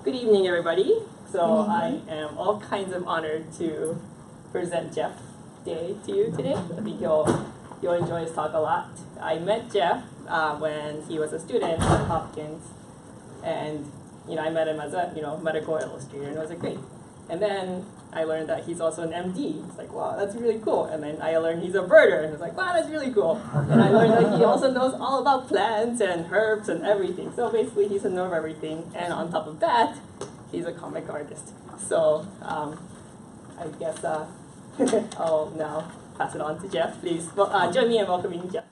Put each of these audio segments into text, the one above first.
Good evening, everybody. So I am all kinds of honored to present Jeff Day to you today. I think you'll enjoy his talk a lot. I met Jeff when he was a student at Hopkins, and I met him as a medical illustrator, and it was like great. And then I learned that he's also an MD. It's like, wow, that's really cool. And then I learned he's a birder, and it's like, wow, that's really cool. And I learned that he also knows all about plants and herbs and everything. So basically, he's a know of everything. And on top of that, he's a comic artist. So I guess I'll now pass it on to Jeff. Please join me in welcoming Jeff.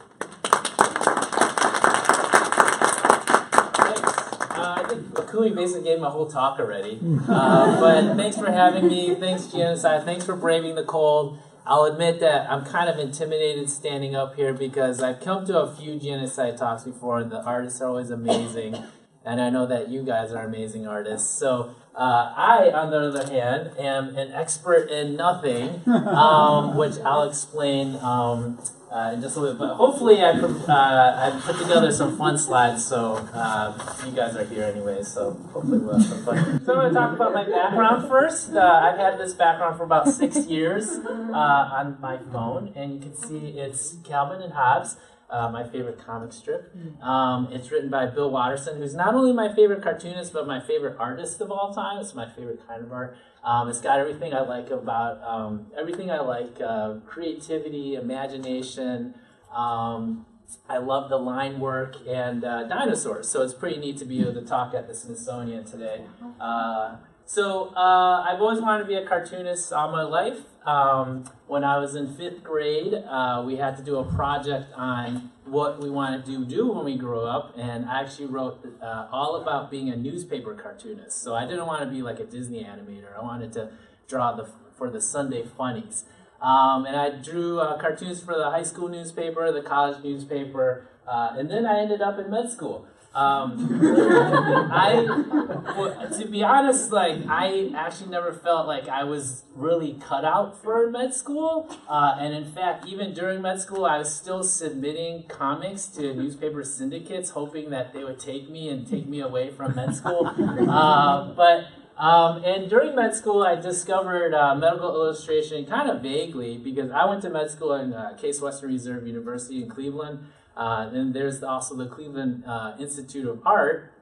I think Akui basically gave my whole talk already. But thanks for having me. Thanks, Genocide. Thanks for braving the cold. I'll admit that I'm kind of intimidated standing up here because I've come to a few Genocide talks before, and the artists are always amazing. And I know that you guys are amazing artists. So I, on the other hand, am an expert in nothing, which I'll explain in just a little bit. But hopefully I put together some fun slides, so you guys are here anyway, so hopefully we'll have some fun. So I'm going to talk about my background first. I've had this background for about 6 years on my phone, and you can see it's Calvin and Hobbes. My favorite comic strip. It's written by Bill Watterson, who's not only my favorite cartoonist, but my favorite artist of all time. It's my favorite kind of art. It's got everything I like about, creativity, imagination. I love the line work and dinosaurs, so it's pretty neat to be able to talk at the Smithsonian today. So I've always wanted to be a cartoonist all my life. When I was in 5th grade, we had to do a project on what we wanted to do when we grow up, and I actually wrote all about being a newspaper cartoonist. So I didn't want to be like a Disney animator. I wanted to draw for the Sunday funnies. And I drew cartoons for the high school newspaper, the college newspaper, and then I ended up in med school. To be honest, I actually never felt like I was really cut out for med school. And in fact, even during med school, I was still submitting comics to newspaper syndicates, hoping that they would take me away from med school. And during med school, I discovered medical illustration kind of vaguely because I went to med school in Case Western Reserve University in Cleveland. And there's also the Cleveland Institute of Art,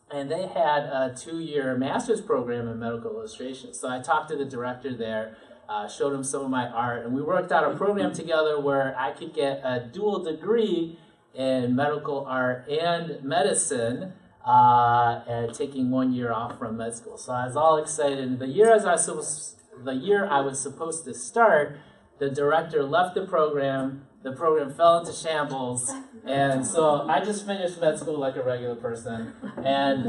and they had a 2-year master's program in medical illustration. So I talked to the director there, showed him some of my art, and we worked out a program together where I could get a dual degree in medical art and medicine, and taking 1 year off from med school. So I was all excited. The year I was supposed to start, the director left the program fell into shambles, and so I just finished med school like a regular person and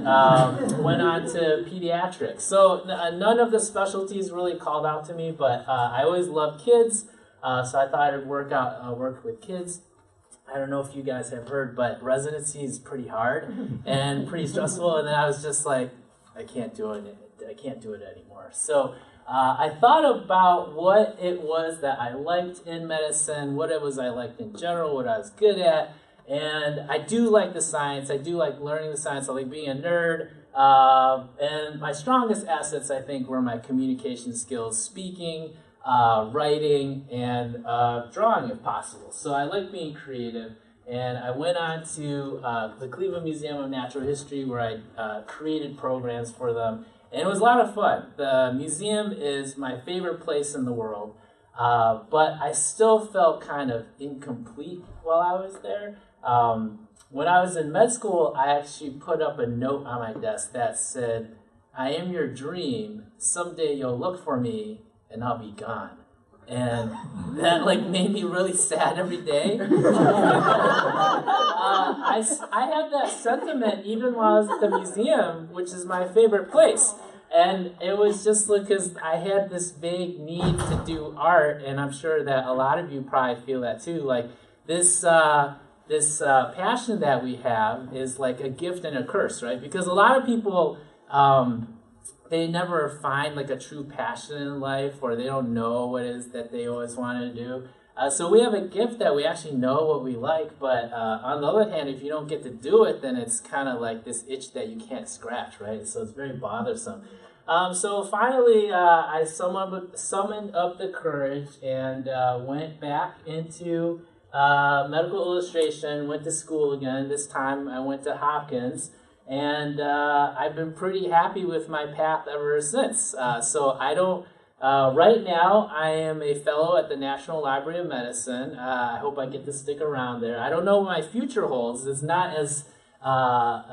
went on to pediatrics. So none of the specialties really called out to me, but I always loved kids, so I thought I'd work with kids. I don't know if you guys have heard, but residency is pretty hard and pretty stressful, and then I was just like, I can't do it anymore. So I thought about what it was that I liked in medicine, what it was I liked in general, what I was good at, and I do like the science. I do like learning the science. I like being a nerd, and my strongest assets, I think, were my communication skills, speaking, writing, and drawing if possible. So I like being creative, and I went on to the Cleveland Museum of Natural History where I created programs for them. And it was a lot of fun. The museum is my favorite place in the world, but I still felt kind of incomplete while I was there. When I was in med school, I actually put up a note on my desk that said, "I am your dream. Someday you'll look for me, and I'll be gone." And that made me really sad every day. I had that sentiment even while I was at the museum, which is my favorite place. And it was just because I had this vague need to do art, and I'm sure that a lot of you probably feel that too. This passion that we have is like a gift and a curse, right? Because a lot of people, they never find a true passion in life, or they don't know what it is that they always wanted to do. So we have a gift that we actually know what we like, but on the other hand, if you don't get to do it, then it's kind of like this itch that you can't scratch, right? So it's very bothersome. So finally, I summoned up the courage and went back into medical illustration, went to school again. This time I went to Hopkins, and I've been pretty happy with my path ever since. So I don't, right now I am a fellow at the National Library of Medicine. I hope I get to stick around there. I don't know what my future holds. It's not as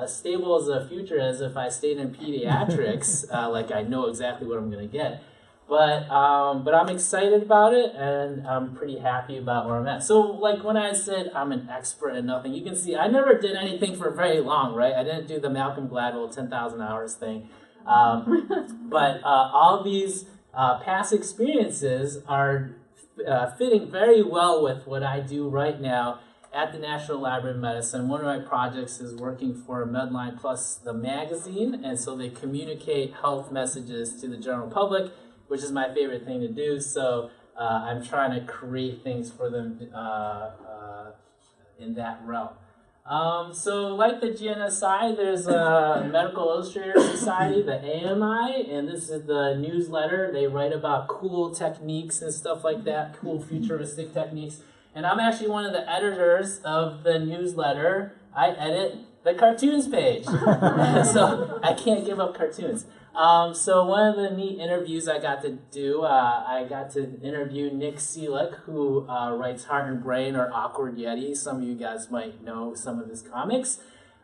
stable as a future as if I stayed in pediatrics, like I know exactly what I'm going to get. But I'm excited about it, and I'm pretty happy about where I'm at. So like when I said I'm an expert in nothing, you can see I never did anything for very long, right? I didn't do the Malcolm Gladwell 10,000 hours thing. But all these past experiences are fitting very well with what I do right now at the National Library of Medicine. One of my projects is working for Medline Plus, the magazine, and so they communicate health messages to the general public, which is my favorite thing to do. So I'm trying to create things for them in that realm. So like the GNSI, there's a Medical Illustrator Society, the AMI, and this is the newsletter. They write about cool techniques and stuff like that, cool futuristic techniques. And I'm actually one of the editors of the newsletter. I edit the cartoons page. So I can't give up cartoons. So one of the neat interviews I got to do, I got to interview Nick Seelick, who writes Heart and Brain or Awkward Yeti. Some of you guys might know some of his comics.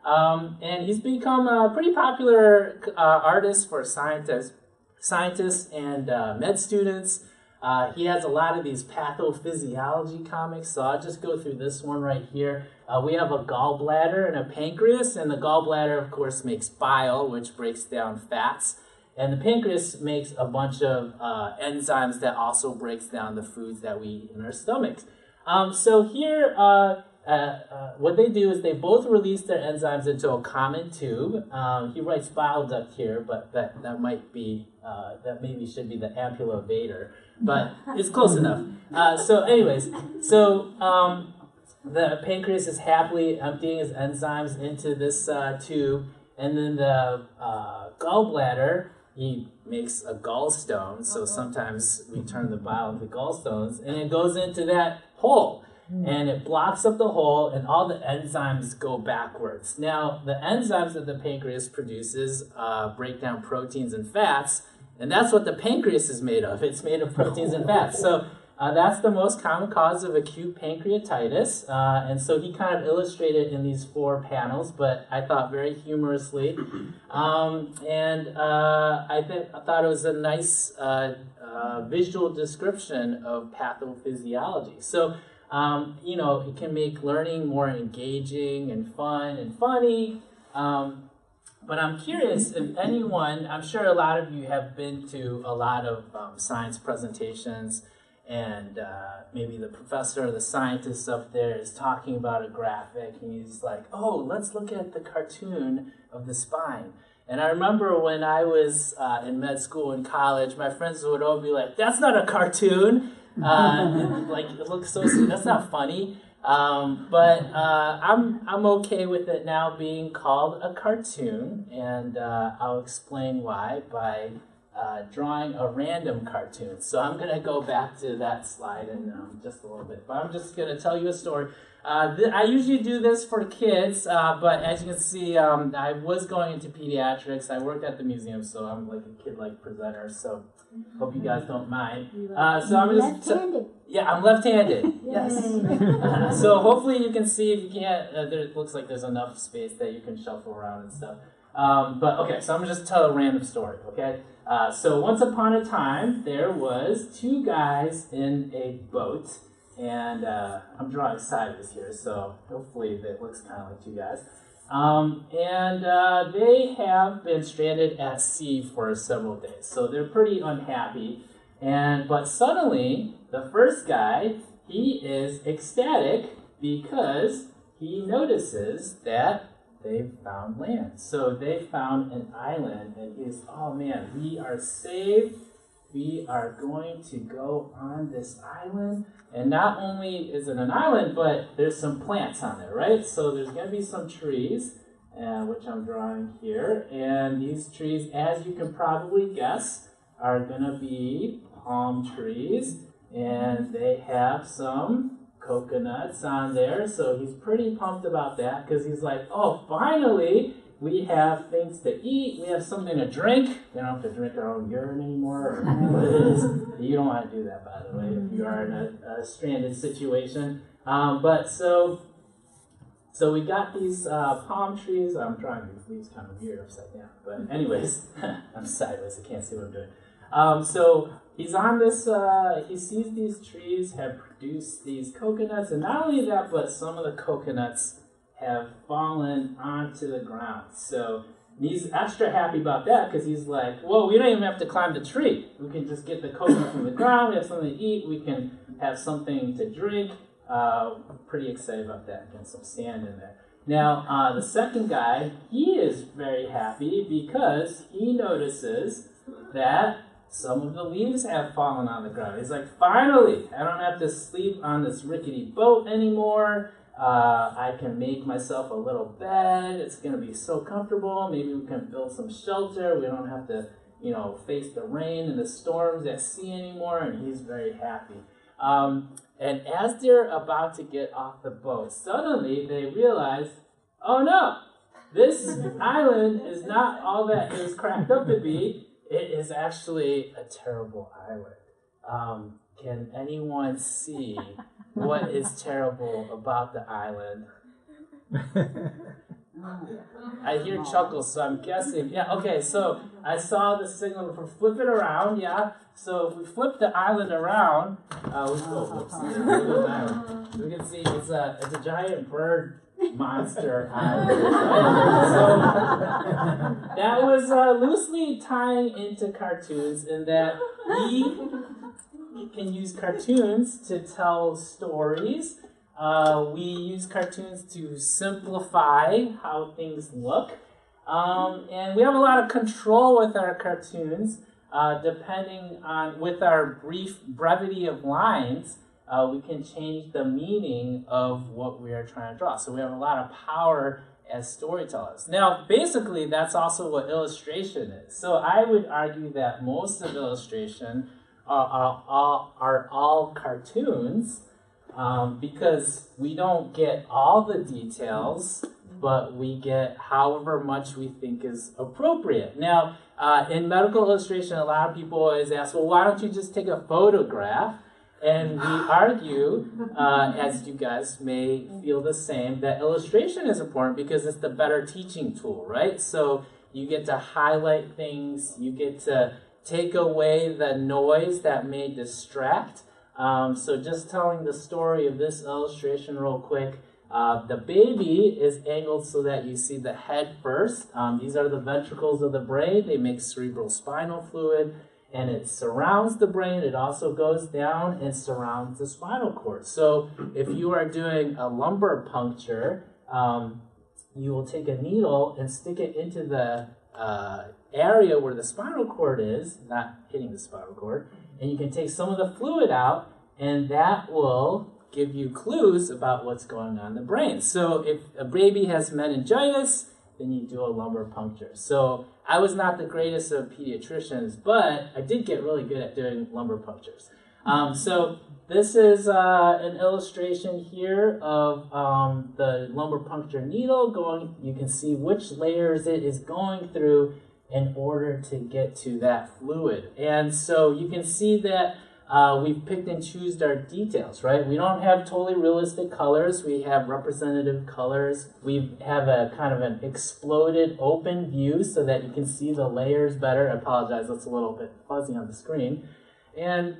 And he's become a pretty popular artist for scientists and med students. He has a lot of these pathophysiology comics, so I'll just go through this one right here. We have a gallbladder and a pancreas, and the gallbladder, of course, makes bile, which breaks down fats. And the pancreas makes a bunch of enzymes that also breaks down the foods that we eat in our stomachs. So here, what they do is they both release their enzymes into a common tube. He writes bile duct here, but that might be, that maybe should be the ampulla vader, but it's close enough. So anyways, the pancreas is happily emptying its enzymes into this tube, and then the gallbladder, he makes a gallstone, so sometimes we turn the bile into gallstones, and it goes into that hole, and it blocks up the hole, and all the enzymes go backwards. Now, the enzymes that the pancreas produces break down proteins and fats, and that's what the pancreas is made of. It's made of proteins and fats. So that's the most common cause of acute pancreatitis, and so he kind of illustrated in these 4 panels, but I thought very humorously, and I thought it was a nice visual description of pathophysiology. So, you know, it can make learning more engaging and fun and funny, but I'm curious if anyone, I'm sure a lot of you have been to a lot of science presentations, and maybe the professor or the scientist up there is talking about a graphic, and he's like, oh, let's look at the cartoon of the spine. And I remember when I was in med school in college, my friends would all be like, that's not a cartoon. Like, it looks so, that's not funny. But I'm okay with it now being called a cartoon, and I'll explain why by drawing a random cartoon. So I'm going to go back to that slide in just a little bit, but I'm just going to tell you a story. I usually do this for kids, but as you can see, I was going into pediatrics. I worked at the museum, so I'm like a kid-like presenter, so hope you guys don't mind. So I'm just left-handed. Yeah, I'm left-handed. Yes. So hopefully you can see. If you can't, it looks like there's enough space that you can shuffle around and stuff. But okay, so I'm gonna just tell a random story. Okay. So once upon a time, there was 2 guys in a boat, and I'm drawing sideways here, so hopefully that looks kind of like 2 guys. And they have been stranded at sea for several days, so they're pretty unhappy. But suddenly, the first guy, he is ecstatic because he notices that they've found land. So they found an island, and he's, oh man, we are saved. we are going to go on this island. And not only is it an island, but there's some plants on there, right? So there's going to be some trees, which I'm drawing here. And these trees, as you can probably guess, are going to be palm trees. And they have some coconuts on there. So he's pretty pumped about that because he's like, oh, finally, we have things to eat. We have something to drink. We don't have to drink our own urine anymore. Or what it is. You don't want to do that, by the way, if you are in a stranded situation. So we got these palm trees. I'm drawing these leaves kind of weird upside down. But anyways, I'm sideways. I can't see what I'm doing. So he's on this, he sees these trees have produced these coconuts. And not only that, but some of the coconuts have fallen onto the ground. So he's extra happy about that because he's like, whoa, we don't even have to climb the tree. We can just get the coconut from the ground. We have something to eat. We can have something to drink. Pretty excited about that. Get some sand in there. Now, the second guy, he is very happy because he notices that some of the leaves have fallen on the ground. He's like, finally, I don't have to sleep on this rickety boat anymore. I can make myself a little bed. It's going to be so comfortable. Maybe we can build some shelter. We don't have to, face the rain and the storms at sea anymore. And he's very happy. And as they're about to get off the boat, suddenly they realize, oh no, this island is not all that it was cracked up to be. It is actually a terrible island. Can anyone see what is terrible about the island? I hear chuckles, so I'm guessing. Yeah, okay, so I saw the signal for flip it around, yeah. So if we flip the island around, we can see it's a giant bird monster island. So that was loosely tying into cartoons in that we can use cartoons to tell stories. We use cartoons to simplify how things look. And we have a lot of control with our cartoons, depending on, with our brevity of lines, we can change the meaning of what we are trying to draw. So we have a lot of power as storytellers. Now, basically, that's also what illustration is. So I would argue that most of illustration are all cartoons, because we don't get all the details, but we get however much we think is appropriate. Now, in medical illustration, a lot of people always ask, well, why don't you just take a photograph? And we argue, as you guys may feel the same, that illustration is important because it's the better teaching tool, right? So you get to highlight things, you get to take away the noise that may distract. So just telling the story of this illustration real quick. The baby is angled so that you see the head first. These are the ventricles of the brain. They make cerebral spinal fluid, and it surrounds the brain. It also goes down and surrounds the spinal cord. So if you are doing a lumbar puncture, you will take a needle and stick it into the area where the spinal cord is, not hitting the spinal cord, and you can take some of the fluid out, and that will give you clues about what's going on in the brain. So if a baby has meningitis, then you do a lumbar puncture. So I was not the greatest of pediatricians, but I did get really good at doing lumbar punctures. So this is an illustration here of the lumbar puncture needle going. You can see which layers it is going through in order to get to that fluid. And so you can see that we've picked and chosen our details, right? We don't have totally realistic colors. We have representative colors. We have a kind of an exploded open view so that you can see the layers better. I apologize, that's a little bit fuzzy on the screen. And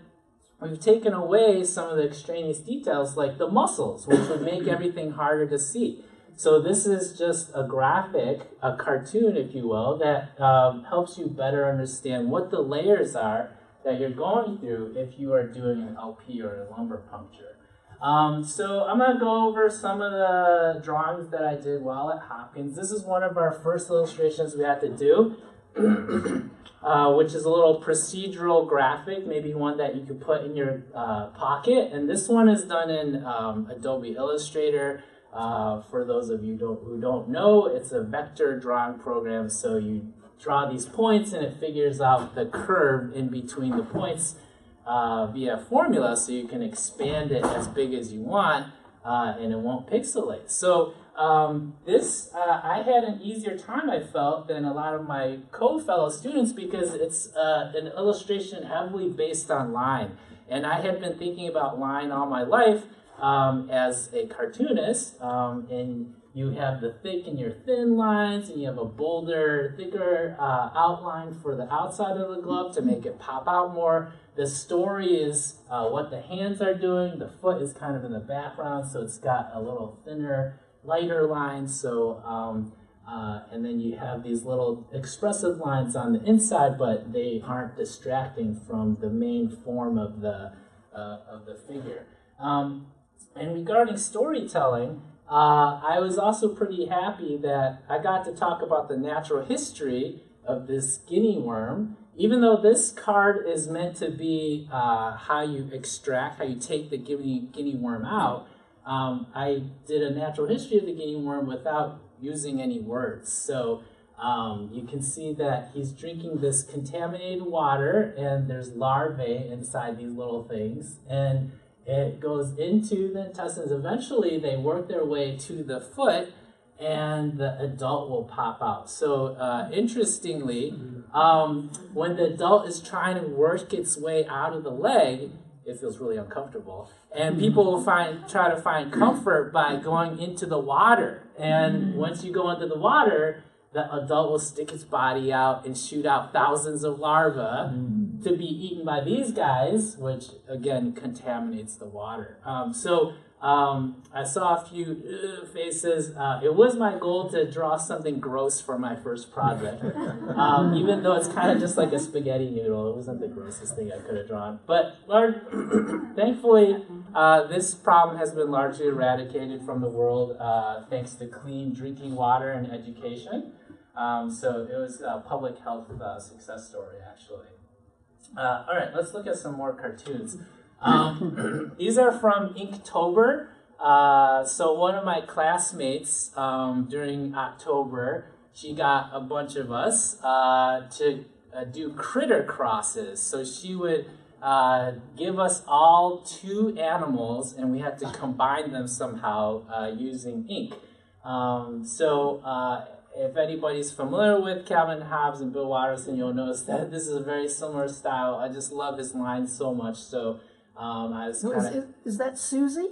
we've taken away some of the extraneous details like the muscles, which would make everything harder to see. So this is just a graphic, a cartoon, if you will, that helps you better understand what the layers are that you're going through if you are doing an LP or a lumbar puncture. So I'm going to go over some of the drawings that I did while at Hopkins. This is one of our first illustrations we had to do. which is a little procedural graphic, maybe one that you could put in your pocket. And this one is done in Adobe Illustrator. For those of you who don't know, it's a vector drawing program. So you draw these points and it figures out the curve in between the points via formula, so you can expand it as big as you want and it won't pixelate. So I had an easier time, I felt, than a lot of my co-fellow students because it's an illustration heavily based on line. And I had been thinking about line all my life as a cartoonist, and you have the thick and your thin lines, and you have a bolder, thicker outline for the outside of the glove to make it pop out more. The story is what the hands are doing. The foot is kind of in the background, so it's got a little thinner, lighter lines. So, and then you have these little expressive lines on the inside, but they aren't distracting from the main form of the figure. And regarding storytelling, I was also pretty happy that I got to talk about the natural history of this guinea worm. Even though this card is meant to be how you extract, how you take the guinea worm out, I did a natural history of the guinea worm without using any words. So you can see that he's drinking this contaminated water, and there's larvae inside these little things. And it goes into the intestines. Eventually, they work their way to the foot, and the adult will pop out. So interestingly, when the adult is trying to work its way out of the leg, it feels really uncomfortable. And people will try to find comfort by going into the water. And once you go into the water, the adult will stick its body out and shoot out thousands of larvae to be eaten by these guys, which again contaminates the water. I saw a few faces. It was my goal to draw something gross for my first project, even though it's kind of just like a spaghetti noodle. It wasn't the grossest thing I could have drawn. But thankfully, this problem has been largely eradicated from the world thanks to clean drinking water and education. So it was a public health success story, actually. All right, let's look at some more cartoons. These are from Inktober. So one of my classmates during October, she got a bunch of us to do critter crosses. So she would give us all 2 animals, and we had to combine them somehow using ink. If anybody's familiar with Calvin Hobbes and Bill Watterson, you'll notice that this is a very similar style. I just love his lines so much. So I was is that Susie?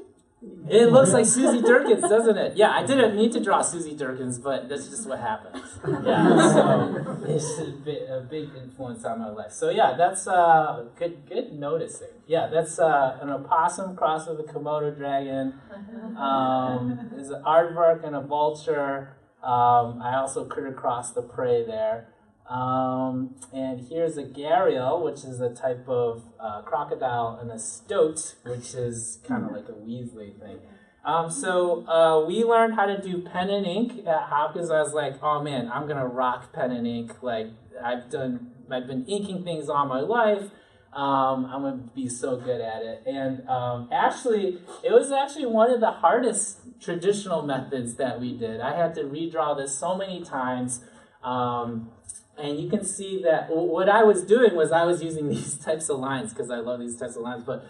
It looks like Susie Durkins, doesn't it? Yeah, I didn't need to draw Susie Durkins, but that's just what happens. Yeah, so it's a big influence on my life. So yeah, that's good noticing. Yeah, that's an opossum crossed with a Komodo dragon. There's an aardvark and a vulture. I also critter crossed the prey there. And here's a gharial, which is a type of crocodile, and a stoat, which is kind of like a Weasley thing. We learned how to do pen and ink at Hopkins. I was like, oh man, I'm gonna rock pen and ink. Like I've been inking things all my life. I'm gonna be so good at it. And it was actually one of the hardest traditional methods that we did. I had to redraw this so many times. And you can see that what I was doing was I was using these types of lines because I love these types of lines. But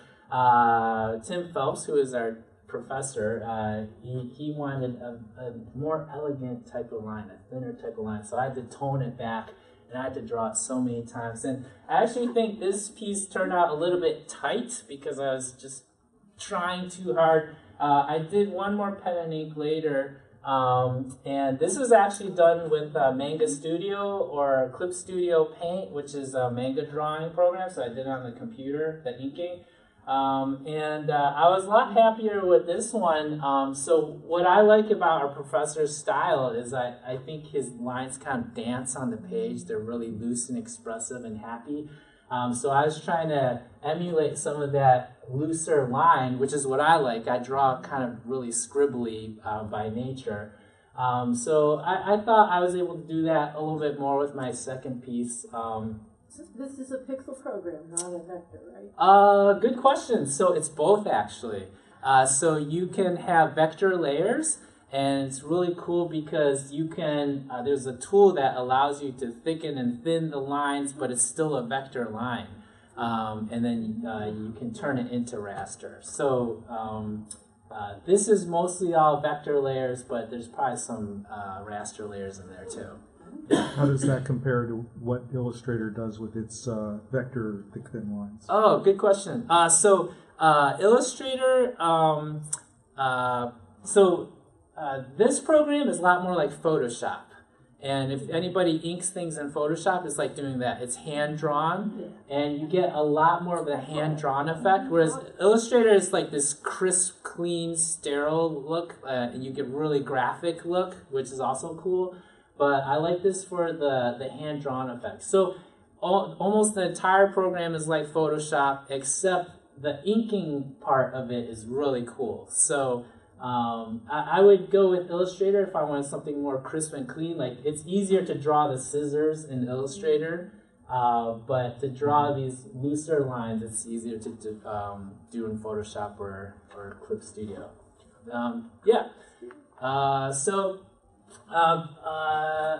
Tim Phelps, who is our professor, he wanted a more elegant type of line, a thinner type of line. So I had to tone it back, and I had to draw it so many times. And I actually think this piece turned out a little bit tight because I was just trying too hard. I did one more pen and ink later. And this was actually done with Manga Studio or Clip Studio Paint, which is a manga drawing program. So I did it on the computer, the inking. I was a lot happier with this one. So what I like about our professor's style is I think his lines kind of dance on the page. They're really loose and expressive and happy. So I was trying to emulate some of that looser line, which is what I like. I draw kind of really scribbly by nature. So I thought I was able to do that a little bit more with my second piece. This is a pixel program, not a vector, right? Good question. So it's both actually. So you can have vector layers, and it's really cool because you can, there's a tool that allows you to thicken and thin the lines, but it's still a vector line. And then you can turn it into raster. So this is mostly all vector layers, but there's probably some raster layers in there too. How does that compare to what Illustrator does with its vector thick thin lines? Oh, good question. So Illustrator, this program is a lot more like Photoshop. And if anybody inks things in Photoshop, it's like doing that. It's hand-drawn, and you get a lot more of the hand-drawn effect, whereas Illustrator is like this crisp, clean, sterile look, and you get really graphic look, which is also cool. But I like this for the hand-drawn effect. So almost the entire program is like Photoshop, except the inking part of it is really cool. So I would go with Illustrator if I wanted something more crisp and clean. Like, it's easier to draw the scissors in Illustrator, but to draw these looser lines, it's easier to do in Photoshop or Clip Studio.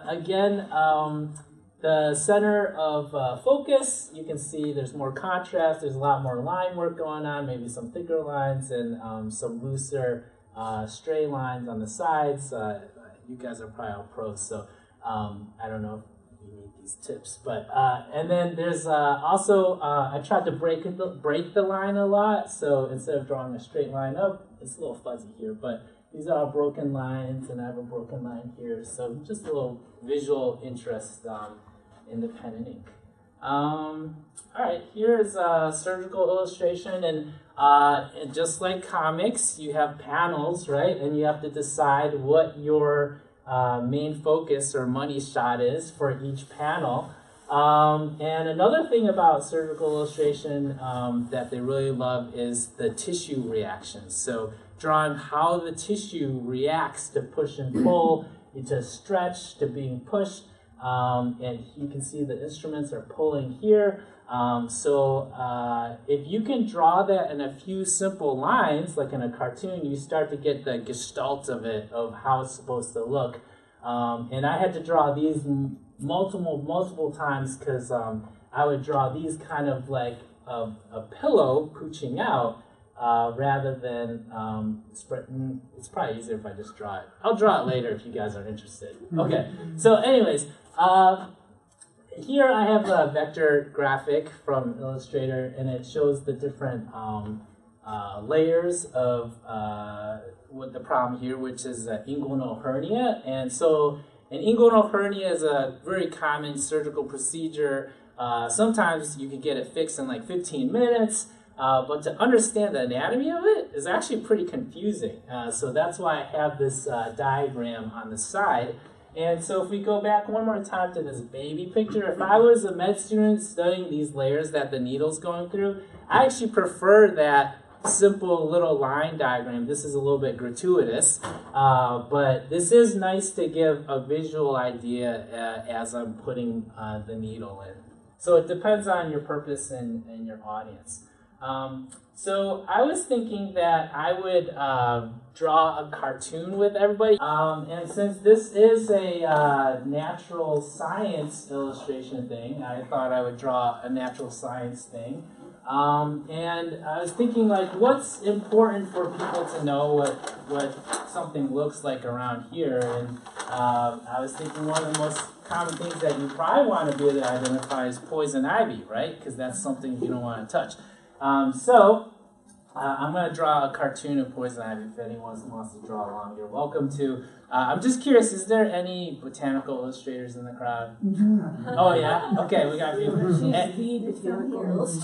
Again, the center of focus, you can see there's more contrast, there's a lot more line work going on, maybe some thicker lines and some looser stray lines on the sides. You guys are probably all pros, so I don't know if you need these tips. But and then there's also, I tried to break the line a lot, so instead of drawing a straight line up, it's a little fuzzy here, but these are all broken lines, and I have a broken line here, so just a little visual interest in the pen and ink. All right, here's a surgical illustration, and just like comics, you have panels, right? And you have to decide what your main focus or money shot is for each panel. And another thing about surgical illustration that they really love is the tissue reactions. So drawing how the tissue reacts to push and pull, to stretch, to being pushed. And you can see the instruments are pulling here. If you can draw that in a few simple lines, like in a cartoon, you start to get the gestalt of it, of how it's supposed to look. And I had to draw these multiple times because I would draw these kind of like a pillow pooching out rather than spreading. It's probably easier if I just draw it. I'll draw it later if you guys are interested. Okay, so anyways, here I have a vector graphic from Illustrator, and it shows the different layers of what the problem here, which is inguinal hernia. And so an inguinal hernia is a very common surgical procedure. Sometimes you can get it fixed in like 15 minutes, but to understand the anatomy of it is actually pretty confusing. So that's why I have this diagram on the side. And so if we go back one more time to this baby picture, if I was a med student studying these layers that the needle's going through, I actually prefer that simple little line diagram. This is a little bit gratuitous, but this is nice to give a visual idea as I'm putting the needle in. So it depends on your purpose and your audience. So I was thinking that I would draw a cartoon with everybody. And since this is a natural science illustration thing, I thought I would draw a natural science thing. And I was thinking, like, what's important for people to know what something looks like around here. And I was thinking one of the most common things that you probably want to be able to identify is poison ivy, right? Because that's something you don't want to touch. I'm going to draw a cartoon of poison ivy. If anyone wants to draw along, you're welcome to. I'm just curious, is there any botanical illustrators in the crowd? Oh, yeah? Okay, we got a few.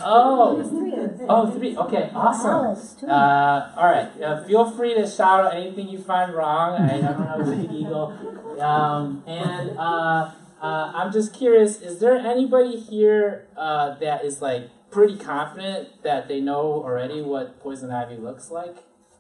Oh, three. Okay, awesome. All right, feel free to shout out anything you find wrong. I don't have a big ego. I'm just curious, is there anybody here that is like pretty confident that they know already what poison ivy looks like?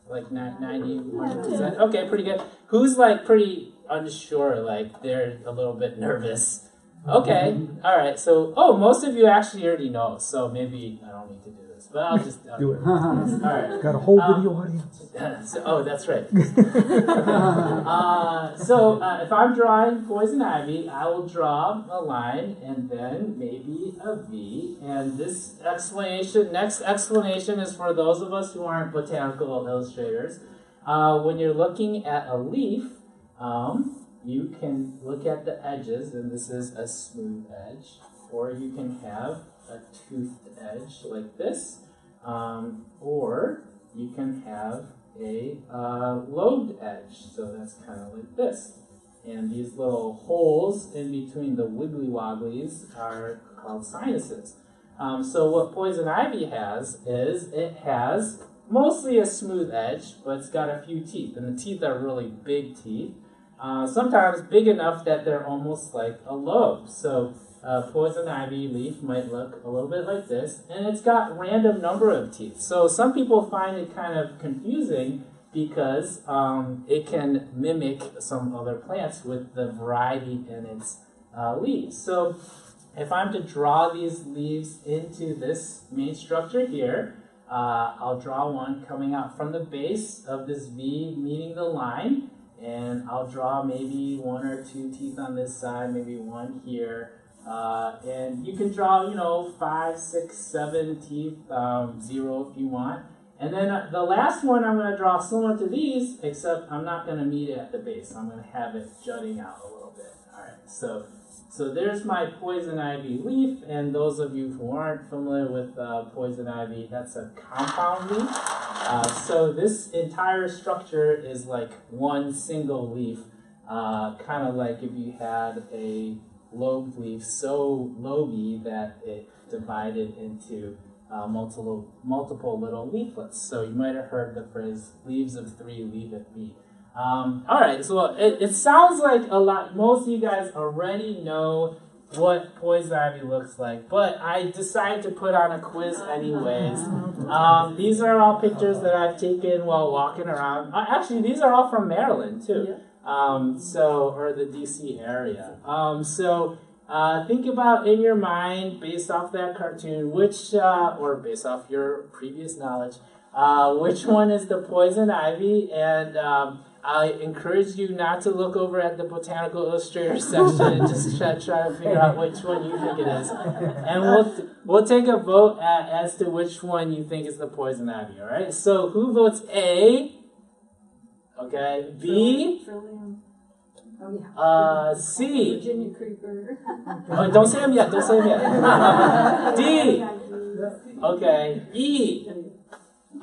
Like 90%? Okay, pretty good. Who's like pretty unsure, like they're a little bit nervous. Okay, all right. So, most of you actually already know, so maybe I don't need to do this, but I'll just Do it. All right. Got a whole video audience. That's right. If I'm drawing poison ivy, I will draw a line and then maybe a V. And this next explanation is for those of us who aren't botanical illustrators. When you're looking at a leaf, you can look at the edges, and this is a smooth edge, or you can have a toothed edge like this, or you can have a lobed edge, so that's kind of like this. And these little holes in between the wiggly wogglies are called sinuses. So what poison ivy has is it has mostly a smooth edge, but it's got a few teeth, and the teeth are really big teeth. Sometimes big enough that they're almost like a lobe. So poison ivy leaf might look a little bit like this, and it's got random number of teeth. So some people find it kind of confusing because it can mimic some other plants with the variety in its leaves. So if I'm to draw these leaves into this main structure here, I'll draw one coming out from the base of this V meeting the line. And I'll draw maybe 1 or 2 teeth on this side, maybe 1 here. And you can draw, 5, 6, 7 teeth, 0 if you want. And then the last one I'm going to draw similar to these, except I'm not going to meet it at the base. I'm going to have it jutting out a little bit. All right, so there's my poison ivy leaf, and those of you who aren't familiar with poison ivy, that's a compound leaf. So this entire structure is like one single leaf, kind of like if you had a lobed leaf so loby that it divided into multiple little leaflets. So you might have heard the phrase, leaves of 3 leave it be. All right, so it sounds like a lot. Most of you guys already know what poison ivy looks like, but I decided to put on a quiz anyways. These are all pictures that I've taken while walking around. Actually, these are all from Maryland too, or the DC area. Think about in your mind, based off that cartoon, or based off your previous knowledge, which one is the poison ivy, and I encourage you not to look over at the Botanical Illustrator section and just try to figure out which one you think it is. And we'll take a vote as to which one you think is the poison ivy, all right? So who votes A? Okay. B? Trillium. C? Virginia creeper. Oh, don't say them yet. Don't say them yet. D? Okay. E?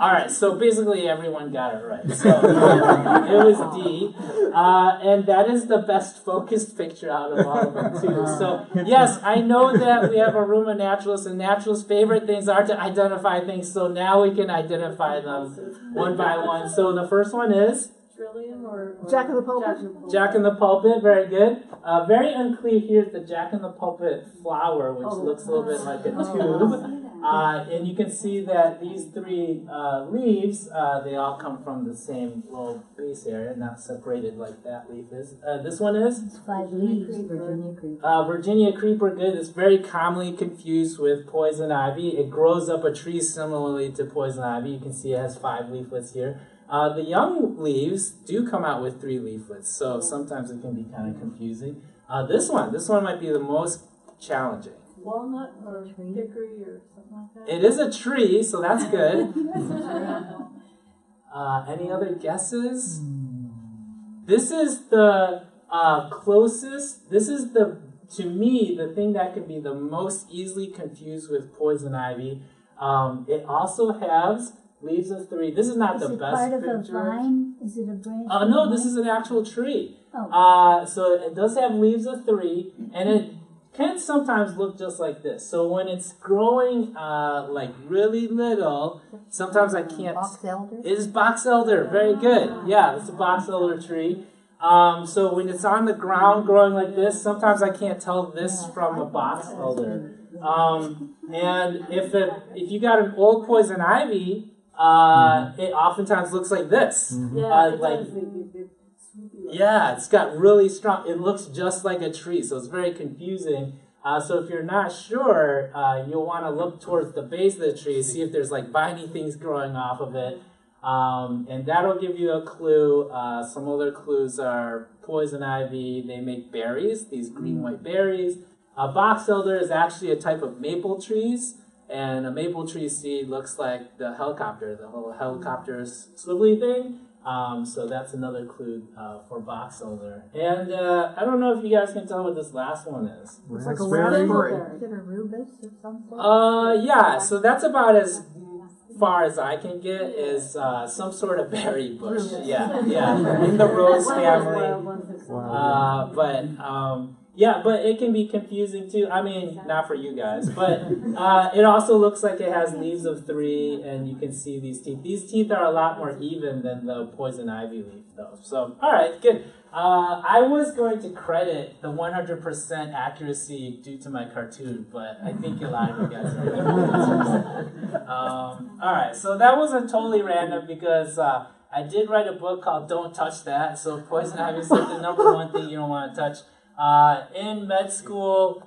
All right, so basically everyone got it right. So it was D, and that is the best focused picture out of all of them too. So yes, I know that we have a room of naturalists, and naturalists' favorite things are to identify things. So now we can identify them one by one. So the first one is Trillium or Jack in the Pulpit? Jack in the Pulpit, very good. Very unclear here is the Jack in the Pulpit flower, which looks a little bit like a tube. And you can see that these 3 leaves, they all come from the same little base area, not separated like that leaf is. This one is? It's 5 leaves, Virginia creeper. Virginia creeper, good. It's very commonly confused with poison ivy. It grows up a tree similarly to poison ivy. You can see it has 5 leaflets here. The young leaves do come out with 3 leaflets, so sometimes it can be kind of confusing. This one might be the most challenging. Walnut or hickory or something like that? It is a tree, so that's good. Any other guesses? This is the closest. This is to me, the thing that can be the most easily confused with poison ivy. It also has leaves of 3. This is not the best picture. Is it part of a vine? Is it a branch? No, this is an actual tree. Oh. So it does have leaves of 3, and it can sometimes look just like this. So when it's growing like really little, sometimes I can't. Box elder? It is box elder. Very good. Yeah, it's a box elder tree. So when it's on the ground growing like this, sometimes I can't tell this from a box elder. And if you got an old poison ivy, it oftentimes looks like this. Yeah, Yeah, it's got really strong, it looks just like a tree, so it's very confusing. So if you're not sure, you'll want to look towards the base of the tree, see if there's like viney things growing off of it. And that'll give you a clue. Some other clues are poison ivy. They make berries, these green-white berries. Box elder is actually a type of maple trees. And a maple tree seed looks like the helicopter, the whole helicopter swivelly thing. So that's another clue for box elder. And I don't know if you guys can tell what this last one is. It's like a Raspberry. raspberry. Is it a rubus or something? Yeah, so that's about as far as I can get is some sort of berry bush. Yeah, in the rose family. But it can be confusing too. I mean, not for you guys, but it also looks like it has leaves of 3, and you can see these teeth. These teeth are a lot more even than the poison ivy leaf, though. So, all right, good. I was going to credit the 100% accuracy due to my cartoon, but I think a lot of you guys are all right, so that wasn't totally random because I did write a book called Don't Touch That. So poison ivy is like the #1 thing you don't want to touch. In med school,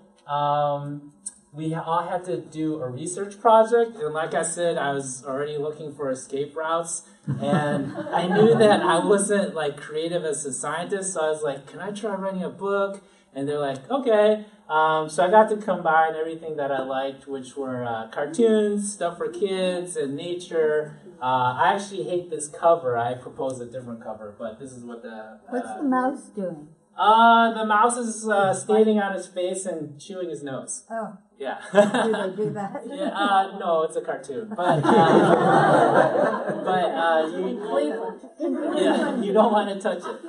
we all had to do a research project, and like I said, I was already looking for escape routes, and I knew that I wasn't like creative as a scientist, so I was like, can I try writing a book? And they're like, okay. So I got to combine everything that I liked, which were cartoons, stuff for kids, and nature. I actually hate this cover. I proposed a different cover, but this is what the... What's the mouse doing? The mouse is standing on his face and chewing his nose. Oh. Yeah. Do they do that? Yeah. No, it's a cartoon, but you don't want to touch it.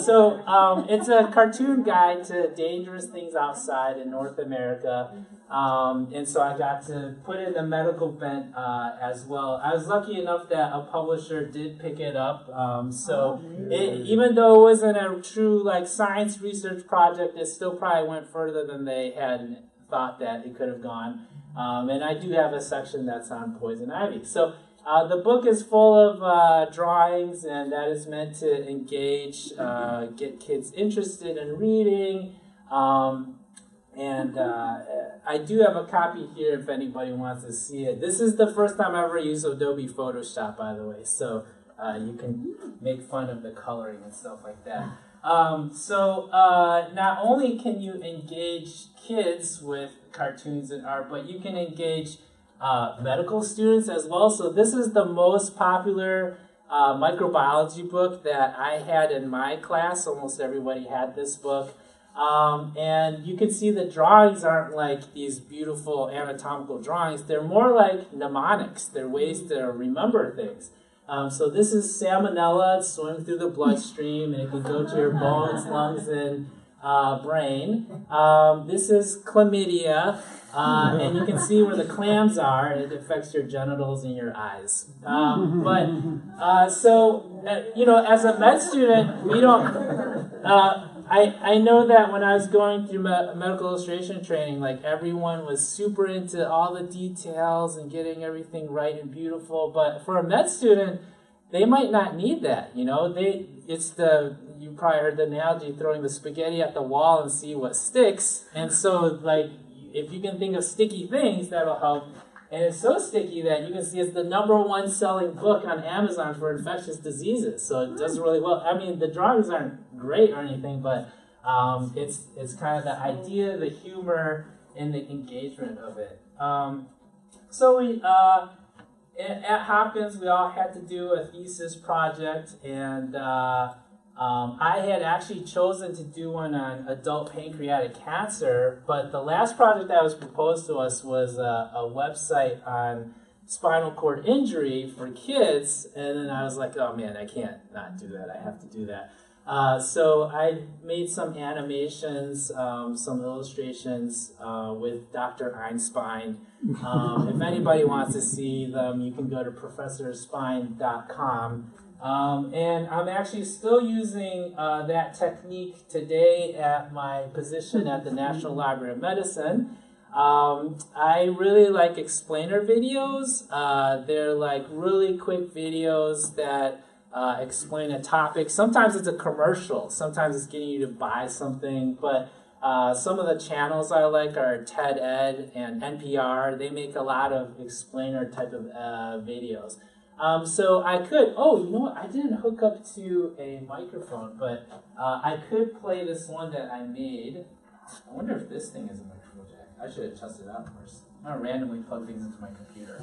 So it's a cartoon guide to dangerous things outside in North America, and so I got to put in the medical bent as well. I was lucky enough that a publisher did pick it up. Even though it wasn't a true like science research project, it still probably went further than they had thought that it could have gone. And I do have a section that's on poison ivy. So the book is full of drawings, and that is meant to engage, get kids interested in reading. I do have a copy here if anybody wants to see it. This is the first time I ever used Adobe Photoshop, by the way, so you can make fun of the coloring and stuff like that. Not only can you engage kids with cartoons and art, but you can engage medical students as well. So this is the most popular microbiology book that I had in my class. Almost everybody had this book. And you can see the drawings aren't like these beautiful anatomical drawings. They're more like mnemonics. They're ways to remember things. So this is salmonella. It's swimming through the bloodstream, and it can go to your bones, lungs, and brain. This is chlamydia, and you can see where the clams are, and it affects your genitals and your eyes. As a med student, we don't... I know that when I was going through medical illustration training, like everyone was super into all the details and getting everything right and beautiful. But for a med student, they might not need that. You probably heard the analogy, throwing the spaghetti at the wall and see what sticks. And so, like, if you can think of sticky things, that'll help. And it's so sticky that you can see it's the #1 selling book on Amazon for infectious diseases. So it does really well. I mean, the drawings aren't great or anything, but it's kind of the idea, the humor, and the engagement of it. At Hopkins, we all had to do a thesis project, and I had actually chosen to do one on adult pancreatic cancer, but the last project that was proposed to us was a website on spinal cord injury for kids, and then I was like, oh man, I can't not do that, I have to do that. So I made some animations, some illustrations with Dr. Einstein. If anybody wants to see them, you can go to professorspine.com. And I'm actually still using that technique today at my position at the National Library of Medicine. I really like explainer videos. They're like really quick videos that explain a topic. Sometimes it's a commercial. Sometimes it's getting you to buy something. But some of the channels I like are TED Ed and NPR. They make a lot of explainer type of videos. So I could, you know what? I didn't hook up to a microphone, but I could play this one that I made. I wonder if this thing is a microphone jack. I should have tested it out first. I don't randomly plug things into my computer.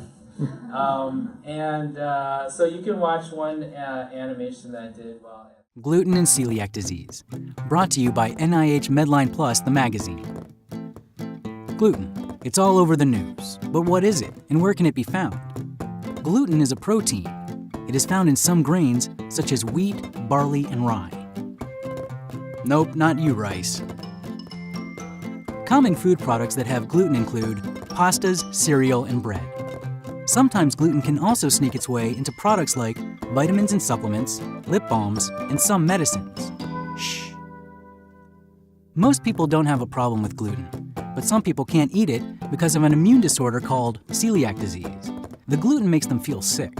So you can watch one animation that I did while... Gluten and celiac disease. Brought to you by NIH Medline Plus, the magazine. Gluten. It's all over the news. But what is it, and where can it be found? Gluten is a protein. It is found in some grains, such as wheat, barley, and rye. Nope, not you, rice. Common food products that have gluten include pastas, cereal, and bread. Sometimes gluten can also sneak its way into products like vitamins and supplements, lip balms, and some medicines. Shh. Most people don't have a problem with gluten, but some people can't eat it because of an immune disorder called celiac disease. The gluten makes them feel sick.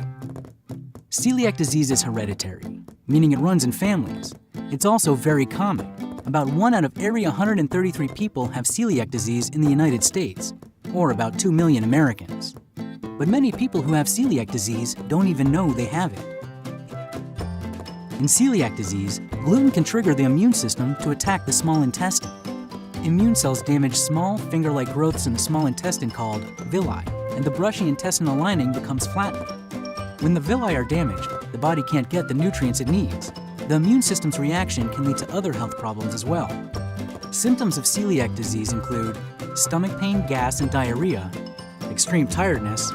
Celiac disease is hereditary, meaning it runs in families. It's also very common. About 1 out of every 133 people have celiac disease in the United States, or about 2 million Americans. But many people who have celiac disease don't even know they have it. In celiac disease, gluten can trigger the immune system to attack the small intestine. Immune cells damage small, finger-like growths in the small intestine called villi, and the brushy intestinal lining becomes flattened. When the villi are damaged, the body can't get the nutrients it needs. The immune system's reaction can lead to other health problems as well. Symptoms of celiac disease include stomach pain, gas, and diarrhea, extreme tiredness,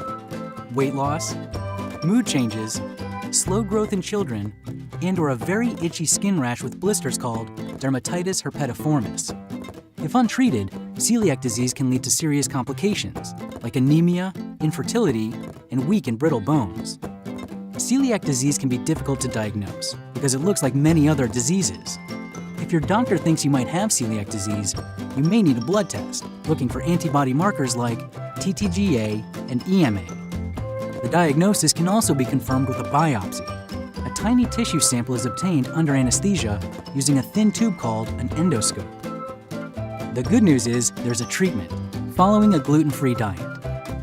weight loss, mood changes, slow growth in children, and/or a very itchy skin rash with blisters called dermatitis herpetiformis. If untreated, celiac disease can lead to serious complications like anemia, infertility, and weak and brittle bones. Celiac disease can be difficult to diagnose because it looks like many other diseases. If your doctor thinks you might have celiac disease, you may need a blood test looking for antibody markers like TTGA and EMA. The diagnosis can also be confirmed with a biopsy. A tiny tissue sample is obtained under anesthesia using a thin tube called an endoscope. The good news is there's a treatment, following a gluten-free diet.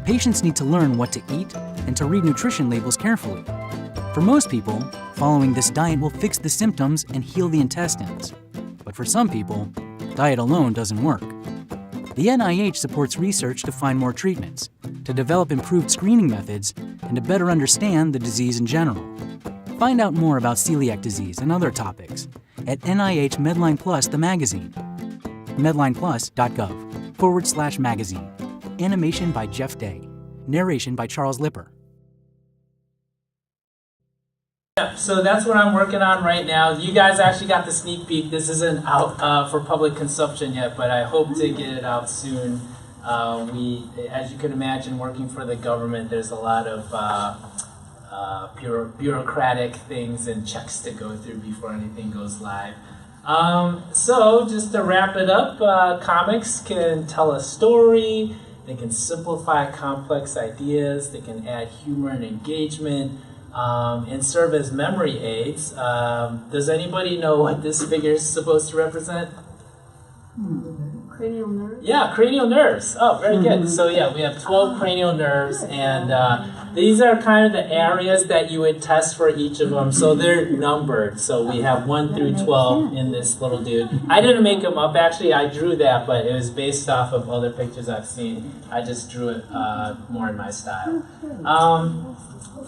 Patients need to learn what to eat and to read nutrition labels carefully. For most people, following this diet will fix the symptoms and heal the intestines. But for some people, diet alone doesn't work. The NIH supports research to find more treatments, to develop improved screening methods, and to better understand the disease in general. Find out more about celiac disease and other topics at NIH Medline Plus, the magazine. medlineplus.gov/magazine. Animation by Jeff Day. Narration by Charles Lipper. Yeah, so that's what I'm working on right now. You guys actually got the sneak peek. This isn't out for public consumption yet, but I hope to get it out soon. As you can imagine, working for the government, there's a lot of bureaucratic things and checks to go through before anything goes live. So just to wrap it up, comics can tell a story, they can simplify complex ideas, they can add humor and engagement, and serve as memory aids. Does anybody know what this figure is supposed to represent? Cranial nerves? Yeah, cranial nerves. Oh, very good. So yeah, we have 12 cranial nerves, and these are kind of the areas that you would test for each of them. So they're numbered. So we have 1 through 12 in this little dude. I didn't make them up, actually. I drew that, but it was based off of other pictures I've seen. I just drew it more in my style.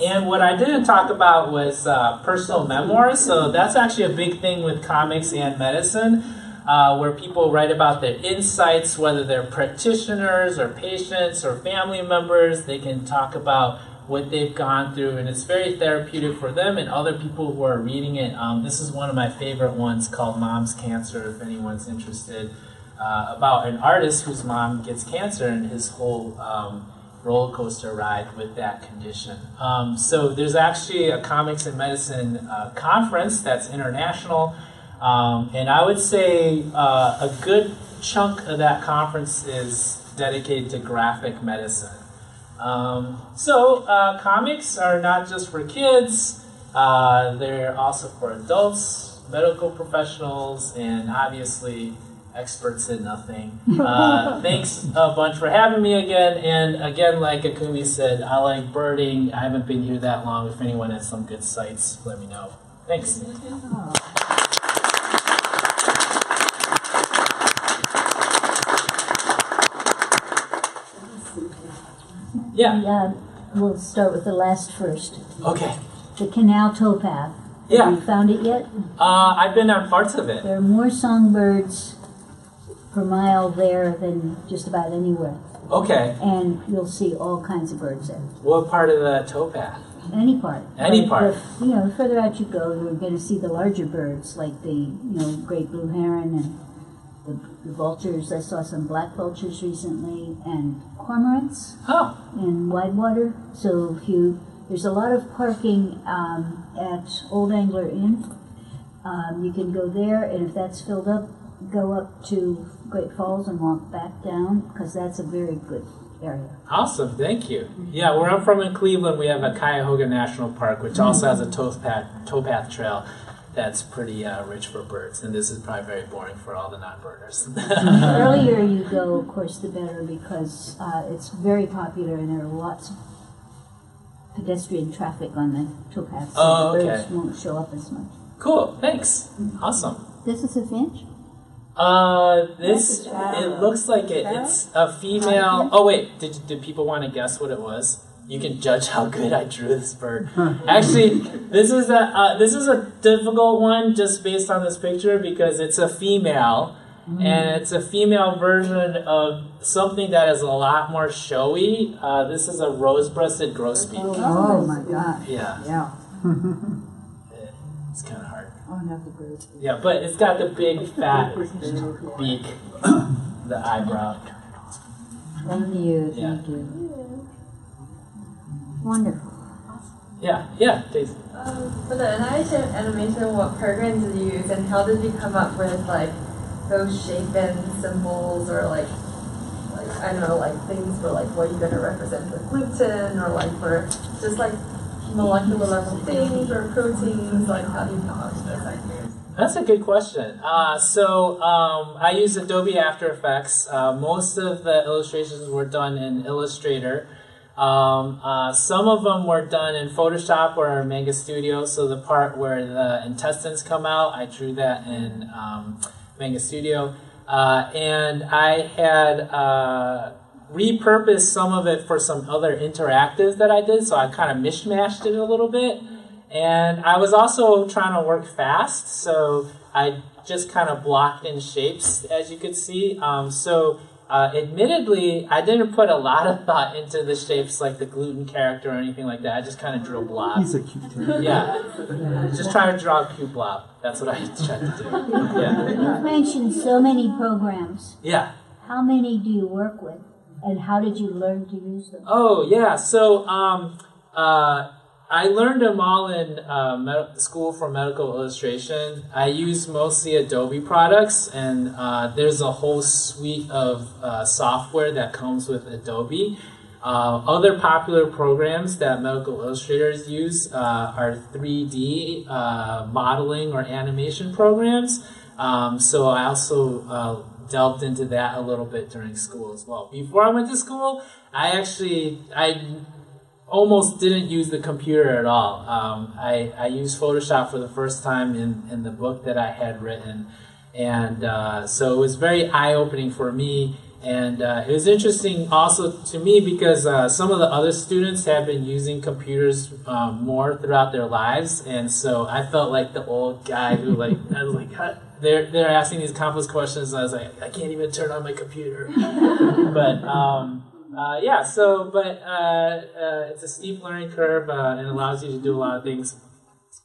And what I didn't talk about was personal memoirs. So that's actually a big thing with comics and medicine. Where people write about their insights, whether they're practitioners or patients or family members. They can talk about what they've gone through, and it's very therapeutic for them and other people who are reading it. This is one of my favorite ones called Mom's Cancer, if anyone's interested, about an artist whose mom gets cancer and his whole roller coaster ride with that condition. So there's actually a comics and medicine conference that's international. And I would say a good chunk of that conference is dedicated to graphic medicine. So comics are not just for kids. They're also for adults, medical professionals, and obviously experts in nothing. Thanks a bunch for having me again. And again, like Akumi said, I like birding. I haven't been here that long. If anyone has some good sites, let me know. Thanks. Yeah. We'll start with the last first. Okay. The canal towpath. Yeah. Have you found it yet? I've been on parts of it. There are more songbirds per mile there than just about anywhere. Okay. And you'll see all kinds of birds there. What part of the towpath? Any part. Any But part. the further out you go, you're going to see the larger birds, like the great blue heron and the vultures. I saw some black vultures recently, and cormorants in Widewater. So there's a lot of parking at Old Angler Inn. You can go there, and if that's filled up, go up to Great Falls and walk back down, because that's a very good area. Awesome, thank you. Yeah, where I'm from in Cleveland, we have a Cuyahoga National Park, which also has a towpath trail that's pretty rich for birds, and this is probably very boring for all the non-birders. The earlier you go, of course, the better, because it's very popular, and there are lots of pedestrian traffic on the towpath, so the birds won't show up as much. Cool, thanks. Awesome. This is a finch? It looks like it's a female. Oh wait, did people want to guess what it was? You can judge how good I drew this bird. Actually, this is a difficult one just based on this picture because it's a female, and it's a female version of something that is a lot more showy. This is a rose-breasted grosbeak. Oh my God. Yeah. It's kind of hard. Oh, not the bird. Yeah, but it's got the big fat beak, the eyebrow. Thank you. Wonderful. Yeah, Daisy. For the animation, what programs did you use, and how did you come up with like those shape-in symbols, or like I don't know, like things for like what you're gonna represent with gluten, or like for just like molecular level things or proteins? Like how do you come up with those ideas? That's a good question. I use Adobe After Effects. Most of the illustrations were done in Illustrator. Some of them were done in Photoshop or Manga Studio. So the part where the intestines come out, I drew that in Manga Studio. And I had repurposed some of it for some other interactives that I did. So I kind of mishmashed it a little bit. And I was also trying to work fast. So I just kind of blocked in shapes, as you could see. Admittedly, I didn't put a lot of thought into the shapes like the gluten character or anything like that. I just kind of drew a blob. He's a cute kid. Yeah. Just trying to draw a cute blob. That's what I tried to do. Yeah. You've mentioned so many programs. Yeah. How many do you work with, and how did you learn to use them? Oh, yeah. So I learned them all in school for medical illustration. I use mostly Adobe products, and there's a whole suite of software that comes with Adobe. Other popular programs that medical illustrators use are 3D modeling or animation programs. So I also delved into that a little bit during school as well. Before I went to school, I almost didn't use the computer at all. I used Photoshop for the first time in the book that I had written. And so it was very eye-opening for me. And it was interesting also to me because some of the other students have been using computers more throughout their lives. And so I felt like the old guy who they're asking these complex questions, and I was like, I can't even turn on my computer. But it's a steep learning curve and it allows you to do a lot of things.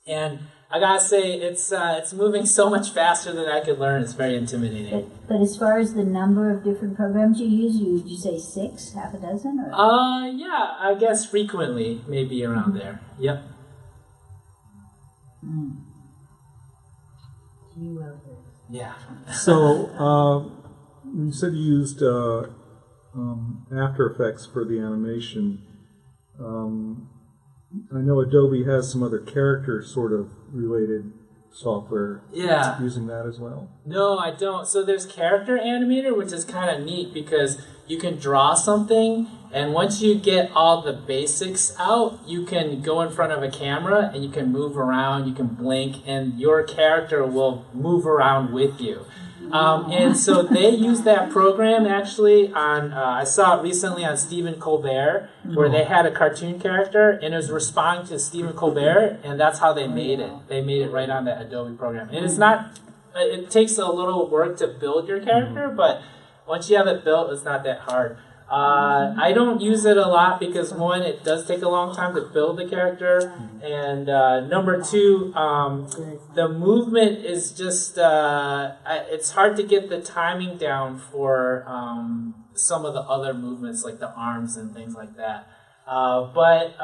And I gotta say, it's moving so much faster than I could learn. It's very intimidating. But as far as the number of different programs you use, would you say 6, half a dozen? Or? Yeah, I guess frequently, maybe around there. Yep. Yeah. So, you said you used After Effects for the animation. I know Adobe has some other character sort of related software. Yeah. Using that as well? No, I don't. So there's Character Animator, which is kind of neat because you can draw something, and once you get all the basics out, you can go in front of a camera and you can move around, you can blink, and your character will move around with you. And so they use that program actually on, I saw it recently on Stephen Colbert, where they had a cartoon character and it was responding to Stephen Colbert, and that's how they made it. They made it right on that Adobe program. And it's not, it takes a little work to build your character, but once you have it built, it's not that hard. I don't use it a lot because one, it does take a long time to build the character, and number two, the movement is just, it's hard to get the timing down for some of the other movements like the arms and things like that. But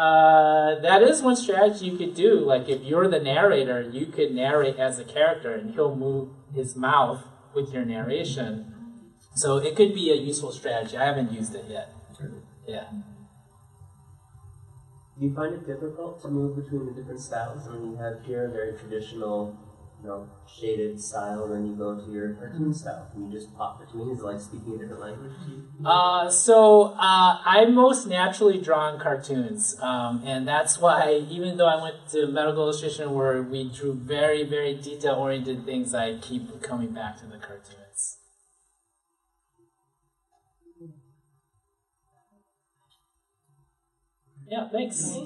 that is one strategy you could do. Like if you're the narrator, you could narrate as a character and he'll move his mouth with your narration. So it could be a useful strategy. I haven't used it yet. Yeah. Do you find it difficult to move between the different styles? I mean, you have here a very traditional, shaded style, and then you go to your cartoon style. Can you just pop between? Is it like speaking a different language to you? So I most naturally draw in cartoons, and that's why even though I went to medical illustration where we drew very, very detail-oriented things, I keep coming back to the cartoons. Yeah, thanks.